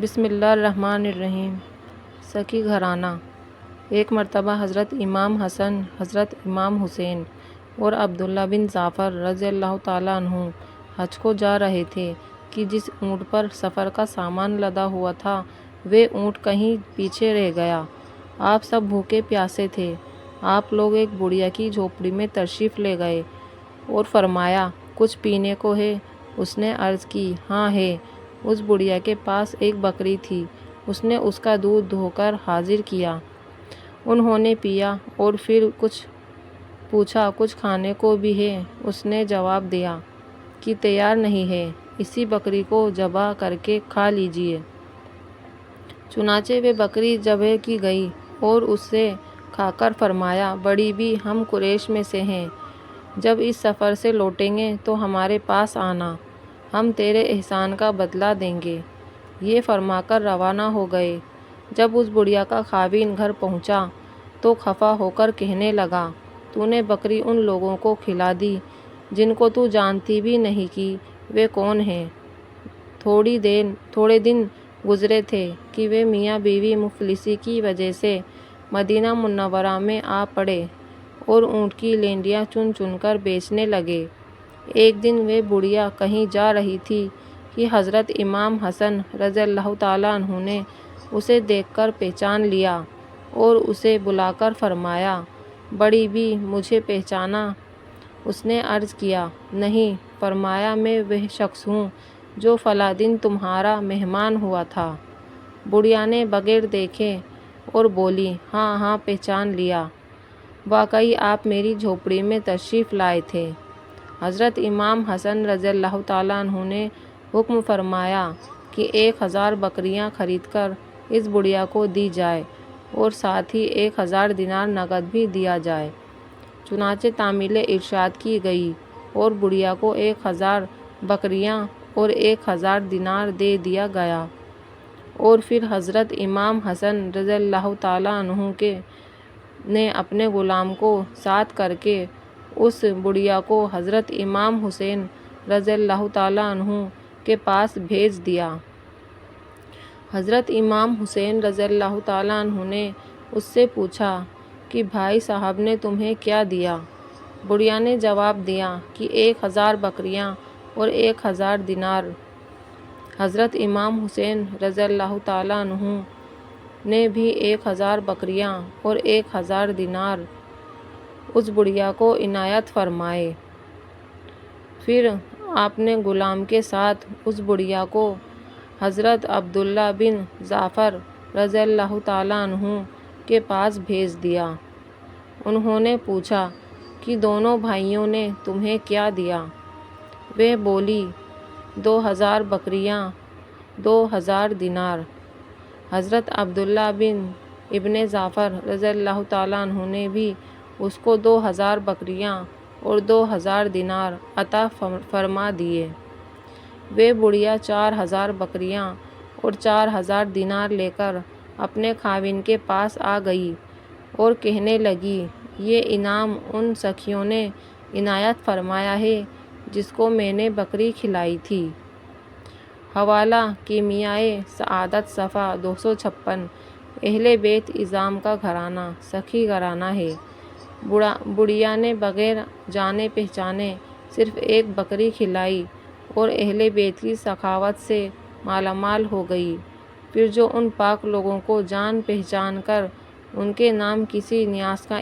بسم اللہ الرحمن الرحیم۔ سخی گھرانہ۔ ایک مرتبہ حضرت امام حسن، حضرت امام حسین اور عبداللہ بن جعفر رضی اللہ تعالیٰ عنہ حج کو جا رہے تھے کہ جس اونٹ پر سفر کا سامان لدا ہوا تھا وہ اونٹ کہیں پیچھے رہ گیا۔ آپ سب بھوکے پیاسے تھے۔ آپ لوگ ایک بڑھیا کی جھوپڑی میں تشریف لے گئے اور فرمایا، کچھ پینے کو ہے؟ اس نے عرض کی، ہاں ہے۔ اس بڑھیا کے پاس ایک بکری تھی۔ اس نے اس کا دودھ دھو کر حاضر کیا۔ انہوں نے پیا اور پھر پوچھا، کچھ کھانے کو بھی ہے؟ اس نے جواب دیا کہ تیار نہیں ہے، اسی بکری کو ذبح کر کے کھا لیجیے۔ چنانچہ وہ بکری ذبح کی گئی اور اسے کھا کر فرمایا، بڑی بھی ہم قریش میں سے ہیں، جب اس سفر سے لوٹیں گے تو ہمارے پاس آنا، ہم تیرے احسان کا بدلہ دیں گے۔ یہ فرما کر روانہ ہو گئے۔ جب اس بڑھیا کا خاوند گھر پہنچا تو خفا ہو کر کہنے لگا، تو نے بکری ان لوگوں کو کھلا دی جن کو تو جانتی بھی نہیں کہ وہ کون ہیں۔ تھوڑے دن گزرے تھے کہ وہ میاں بیوی مفلسی کی وجہ سے مدینہ منورہ میں آ پڑے اور اونٹ کی لینڈیاں چن چن کر بیچنے لگے۔ ایک دن وہ بڑھیا کہیں جا رہی تھی کہ حضرت امام حسن رضی اللہ تعالیٰ عنہ نے اسے دیکھ کر پہچان لیا اور اسے بلا کر فرمایا، بڑی بھی مجھے پہچانا؟ اس نے عرض کیا، نہیں۔ فرمایا، میں وہ شخص ہوں جو فلاں دن تمہارا مہمان ہوا تھا۔ بڑھیا نے بغیر دیکھے اور بولی، ہاں ہاں پہچان لیا، واقعی آپ میری جھوپڑی میں تشریف لائے تھے۔ حضرت امام حسن رضی اللہ تعالیٰ عنہ نے حکم فرمایا کہ 1000 بکریاں خرید کر اس بڑھیا کو دی جائے اور ساتھ ہی 1000 دینار نقد بھی دیا جائے۔ چنانچہ تعمیل ارشاد کی گئی اور بڑھیا کو 1000 بکریاں اور 1000 دینار دے دیا گیا، اور پھر حضرت امام حسن رضی اللہ تعالیٰ عنہ نے اپنے غلام کو ساتھ کر کے اس بڑھیا کو حضرت امام حسین رضی اللہ تعالیٰ عنہ کے پاس بھیج دیا۔ حضرت امام حسین رضی اللہ تعالیٰ عنہ نے اس سے پوچھا کہ بھائی صاحب نے تمہیں کیا دیا؟ بڑھیا نے جواب دیا کہ 1000 بکریاں اور 1000 دینار۔ حضرت امام حسین رضی اللہ تعالیٰ عنہ نے بھی 1000 بکریاں اور 1000 دینار اس بڑھیا کو عنایت فرمائے۔ پھر آپ نے غلام کے ساتھ اس بڑھیا کو حضرت عبداللہ بن جعفر رضی اللہ تعالیٰ عنہ کے پاس بھیج دیا۔ انہوں نے پوچھا کہ دونوں بھائیوں نے تمہیں کیا دیا؟ وہ بولی، 2000 بکریاں، 2000 دینار۔ حضرت عبداللہ ابن جعفر رضی اللہ تعالیٰ عنہ نے بھی اس کو 2000 بکریاں اور 2000 دینار عطا فرما دیے۔ وہ بڑھیا 4000 بکریاں اور 4000 دینار لے کر اپنے خاوند کے پاس آ گئی اور کہنے لگی، یہ انعام ان سخیوں نے عنایت فرمایا ہے جس کو میں نے بکری کھلائی تھی۔ حوالہ کیمیائے سعادت صفحہ 256۔ اہل بیت اعظام کا گھرانہ سخی گھرانہ ہے۔ بڑھیا نے بغیر جانے پہچانے صرف ایک بکری کھلائی اور اہل بیت کی سخاوت سے مالا مال ہو گئی۔ پھر جو ان پاک لوگوں کو جان پہچان کر ان کے نام کسی نیاز کا